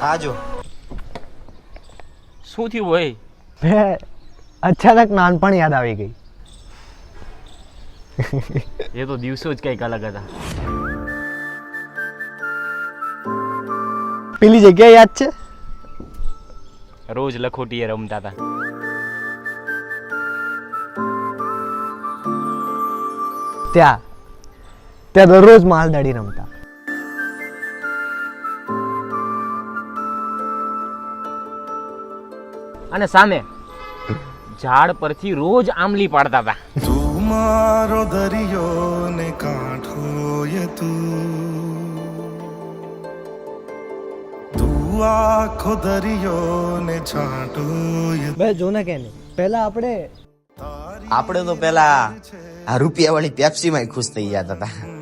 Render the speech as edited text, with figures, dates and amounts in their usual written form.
આજો શું થયું ભાઈ? અચાનક નાનપણ યાદ આવી ગઈ. એ તો દિવસો જ કંઈક અલગ હતા. પેલી જગ્યા યાદ છે? રોજ લખોટીએ રમતા હતા. ત્યાં દરરોજ માલદાડી રમતા. અને સામે ઝાડ પરથી રોજ આંબલી પાડતા હતા. તું મારો દરિયો ને કાંઠો યે તું આખો દરિયો ને છાંટો યે. બે જો ને કે નહીં, પહેલા આપણે આપણે તો પેલા આ રૂપિયા વાળી પેપ્સી માં ખુશ થઈ જતા હતા.